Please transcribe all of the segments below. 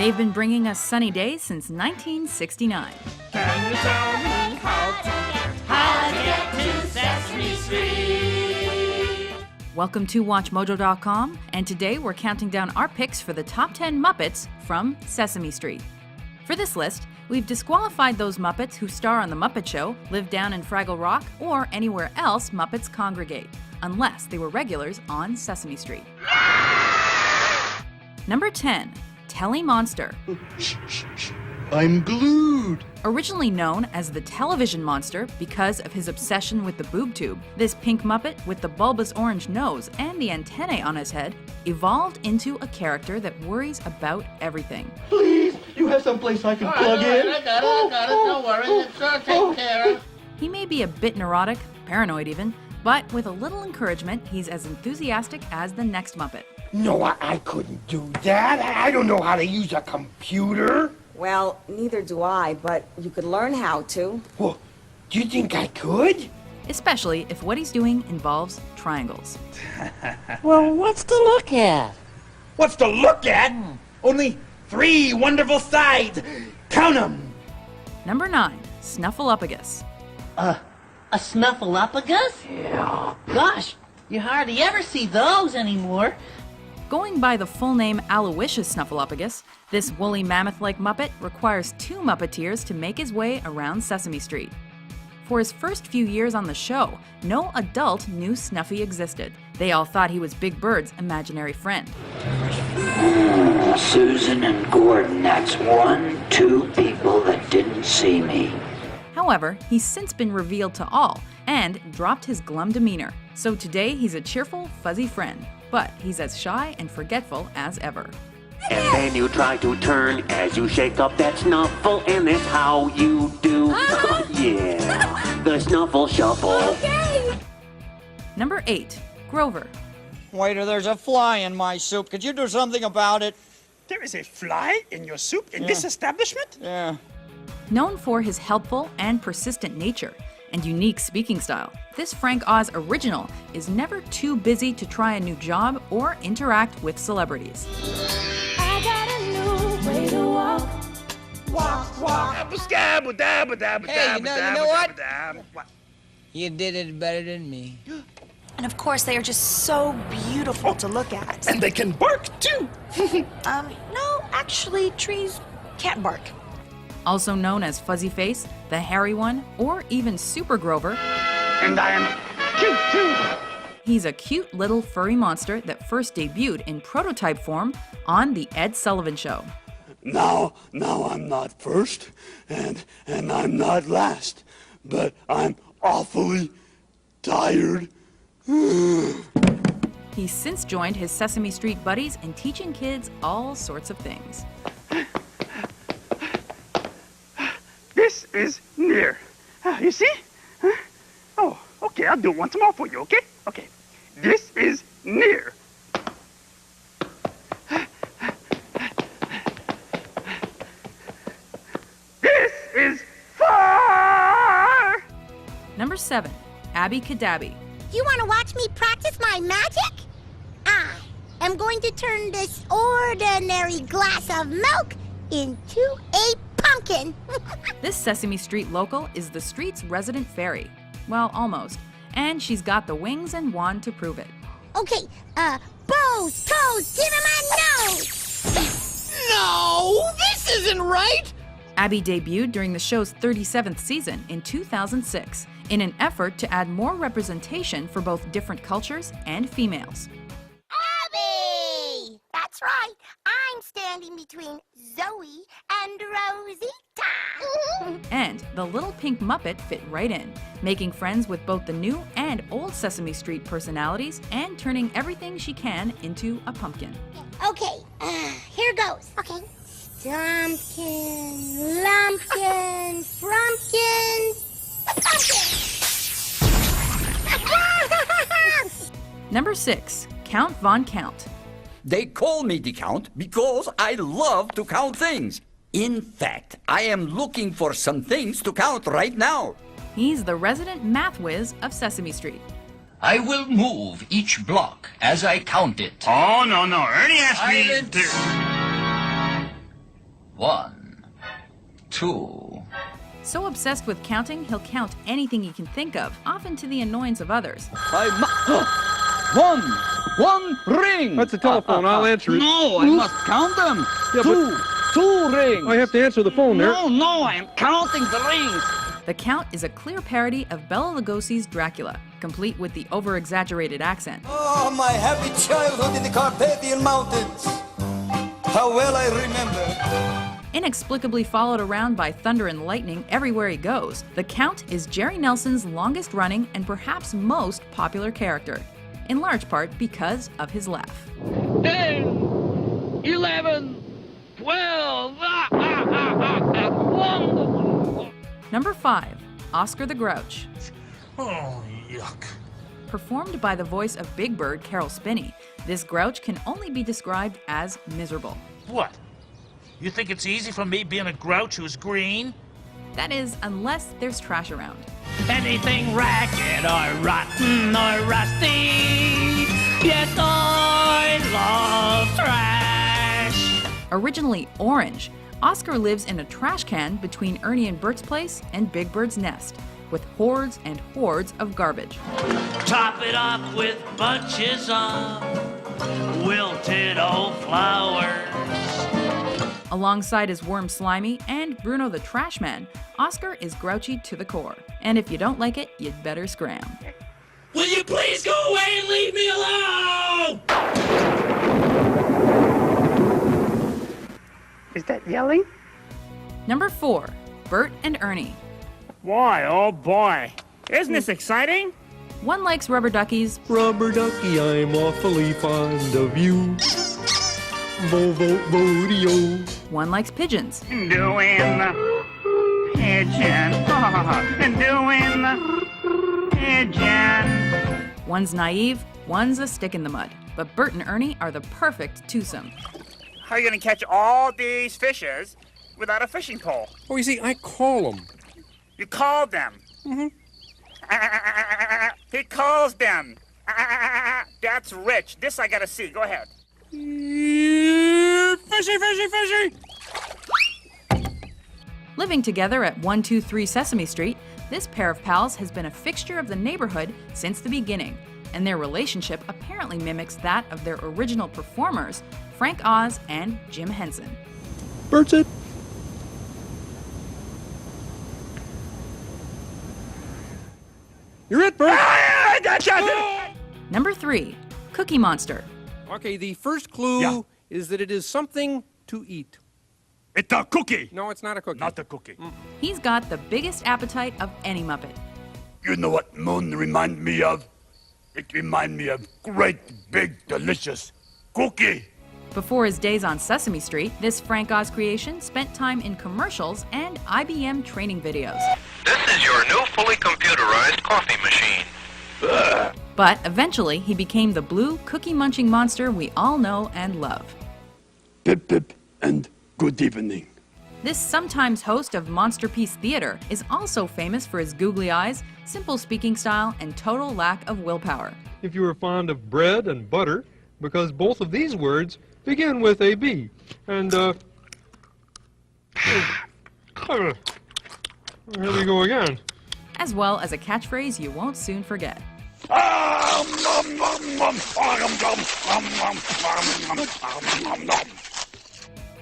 They've been bringing us sunny days since 1969. Can you tell me how to get to Sesame Street? Welcome to WatchMojo.com, and today we're counting down our picks for the top 10 Muppets from Sesame Street. For this list, we've disqualified those Muppets who star on The Muppet Show, live down in Fraggle Rock, or anywhere else Muppets congregate, unless they were regulars on Sesame Street. Number 10. Telly Monster. Shh, shh, shh. I'm glued. Originally known as the television monster because of his obsession with the boob tube, this pink Muppet with the bulbous orange nose and the antennae on his head evolved into a character that worries about everything. Please, you have some place I can plug in? I got it. Don't worry. It's all taken care of. He may be a bit neurotic, paranoid even, but with a little encouragement, he's as enthusiastic as the next Muppet. No, I couldn't do that. I don't know how to use a computer. Well, neither do I, but you could learn how to. Well, do you think I could? Especially if what he's doing involves triangles. Well, what's to look at? What's to look at? Only 3 wonderful sides. Count 'em. Number 9. Snuffleupagus. A snuffleupagus? Yeah. Gosh, you hardly ever see those anymore. Going by the full name Aloysius Snuffleupagus, this woolly mammoth-like Muppet requires 2 Muppeteers to make his way around Sesame Street. For his first few years on the show, no adult knew Snuffy existed. They all thought he was Big Bird's imaginary friend. Susan and Gordon, that's 2 people that didn't see me. However, he's since been revealed to all and dropped his glum demeanor. So today he's a cheerful, fuzzy friend, but he's as shy and forgetful as ever. And then you try to turn as you shake up that snuffle, and that's how you do. Yeah, the snuffle shuffle. Okay. Number 8. Grover. Waiter, there's a fly in my soup. Could you do something about it? There is a fly in your soup in this establishment? Yeah. Known for his helpful and persistent nature and unique speaking style, this Frank Oz original is never too busy to try a new job or interact with celebrities. I got a new way to walk. Walk, walk. Hey, you know what? You did it better than me. And of course, they are just so beautiful to look at. And they can bark too. No, actually, trees can't bark. Also known as Fuzzy Face, the Hairy One, or even Super Grover. And I am cute too. He's a cute little furry monster that first debuted in prototype form on The Ed Sullivan Show. Now I'm not first, and I'm not last, but I'm awfully tired. He's since joined his Sesame Street buddies in teaching kids all sorts of things. This is near. You see? Oh, okay, I'll do it once more for you, okay? Okay. This is near. This is far. Number 7. Abby Cadabby. You want to watch me practice my magic? I am going to turn this ordinary glass of milk into a pumpkin. This Sesame Street local is the street's resident fairy. Well, almost. And she's got the wings and wand to prove it. Okay, bows, toes, give him a nose. No, this isn't right. Abby debuted during the show's 37th season in 2006 in an effort to add more representation for both different cultures and females. Abby! That's right. I'm standing between Zoe and Rosita. And the little pink Muppet fit right in, making friends with both the new and old Sesame Street personalities and turning everything she can into a pumpkin. Okay, here goes. Okay. Stumpkin, lumpkin, frumpkin, pumpkin! Number 6. Count Von Count. They call me the Count because I love to count things. In fact, I am looking for some things to count right now. He's the resident math whiz of Sesame Street. I will move each block as I count it. Oh, no. Ernie asked me to... 1, 2. So obsessed with counting, he'll count anything he can think of, often to the annoyance of others. One ring! That's a telephone. I'll answer it. No, I must count them. Yeah, Two rings. I have to answer the phone there. No, I'm counting the rings. The Count is a clear parody of Bela Lugosi's Dracula, complete with the over-exaggerated accent. Oh, my happy childhood in the Carpathian Mountains. How well I remember. Inexplicably followed around by thunder and lightning everywhere he goes, the Count is Jerry Nelson's longest-running and perhaps most popular character, in large part because of his laugh. 10, 11, 12. Number 5, Oscar the Grouch. Oh, yuck. Performed by the voice of Big Bird Caroll Spinney, this Grouch can only be described as miserable. What? You think it's easy for me being a grouch who's green? That is, unless there's trash around. Anything ragged or rotten or rusty. Yes, I love trash. Originally orange, Oscar lives in a trash can between Ernie and Bert's place and Big Bird's nest, with hordes and hordes of garbage. Top it up with bunches of wilted old flowers. Alongside his worm Slimy and Bruno the Trash Man, Oscar is grouchy to the core. And if you don't like it, you'd better scram. Will you please go away and leave me alone? Is that yelling? Number 4, Bert and Ernie. Why, oh boy. Isn't this exciting? One likes rubber duckies. Rubber ducky, I'm awfully fond of you. Vo-vo-vo-deo. One likes pigeons. Doing the pigeon. Doing the pigeon. One's naive, one's a stick in the mud. But Bert and Ernie are the perfect twosome. How are you going to catch all these fishes without a fishing pole? Oh, you see, I call them. You called them. Mm-hmm. He calls them. That's rich. This I gotta see. Go ahead. Fishy, fishy, fishy! Living together at 123 Sesame Street, this pair of pals has been a fixture of the neighborhood since the beginning, and their relationship apparently mimics that of their original performers, Frank Oz and Jim Henson. Bert's it. You're it, Bert. Number 3, Cookie Monster. Okay, the first clue is that it is something to eat. It's a cookie. No, it's not a cookie. Not a cookie. He's got the biggest appetite of any Muppet. You know what Moon reminds me of? It reminds me of great, big, delicious cookie. Before his days on Sesame Street, this Frank Oz creation spent time in commercials and IBM training videos. This is your new fully computerized coffee machine. But eventually, he became the blue cookie-munching monster we all know and love. Pip, pip, and good evening. This sometimes host of Monsterpiece Theater is also famous for his googly eyes, simple speaking style, and total lack of willpower. If you are fond of bread and butter, because both of these words begin with a B. And, here we go again. As well as a catchphrase you won't soon forget.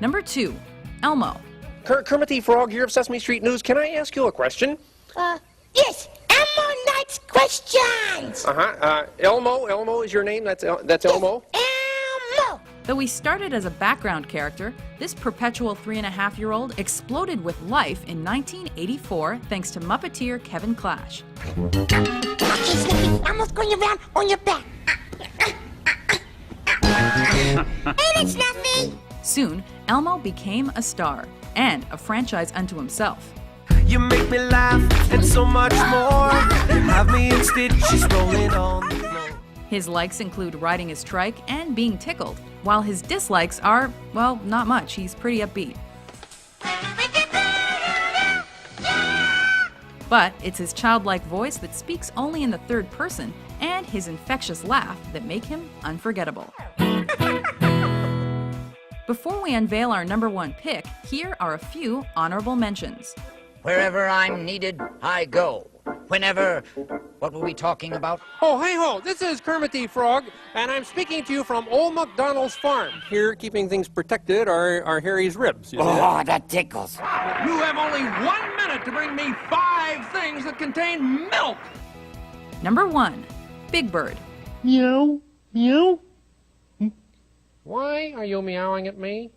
Number 2, Elmo. Kermit the Frog here of Sesame Street News. Can I ask you a question? Yes, Elmo likes questions. Elmo is your name? That's Elmo? Elmo. Though he started as a background character, this perpetual 3.5-year-old exploded with life in 1984 thanks to Muppeteer Kevin Clash. Okay, Snoopy, Elmo's going around on your back. Hey, it's nothing. Soon, Elmo became a star and a franchise unto himself. You make me laugh and so much more. Have me in stitches rolling on the floor. His likes include riding his trike and being tickled, while his dislikes are, well, not much. He's pretty upbeat. But it's his childlike voice that speaks only in the third person and his infectious laugh that make him unforgettable. Before we unveil our number one pick, here are a few honorable mentions. Wherever I'm needed, I go. Whenever... What were we talking about? Oh, hey-ho, this is Kermit the Frog, and I'm speaking to you from Old MacDonald's farm. Here, keeping things protected are Harry's ribs. You see Oh, that tickles. You have only 1 minute to bring me 5 things that contain milk. Number 1, Big Bird. Meow, meow. Why are you meowing at me?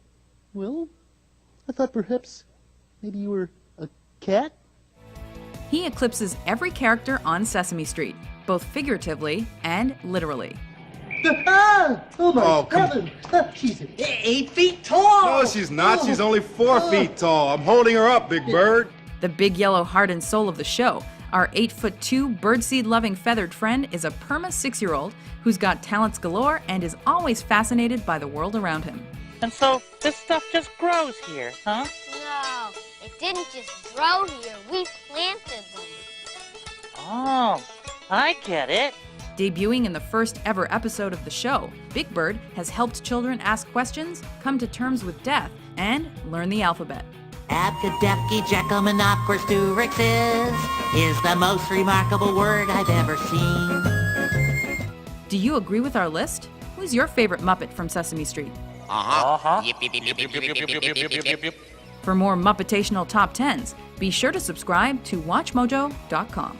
Well, I thought perhaps maybe you were a cat? He eclipses every character on Sesame Street, both figuratively and literally. Oh my heavens! She's 8 feet tall! No, she's not. She's only 4 feet tall. I'm holding her up, Big Bird. The big yellow heart and soul of the show, our 8'2" birdseed-loving feathered friend is a perma 6-year-old who's got talents galore and is always fascinated by the world around him. And so this stuff just grows here, huh? No, it didn't just grow here. We planted them. Oh, I get it. Debuting in the first ever episode of the show, Big Bird has helped children ask questions, come to terms with death, and learn the alphabet. Abcadabky is the most remarkable word I've ever seen. Do you agree with our list? Who's your favorite Muppet from Sesame Street? Yip, yip, yip, yip, yip, yip, yip, yip, yip, yip, yip. For more Muppetational Top 10s, be sure to subscribe to WatchMojo.com.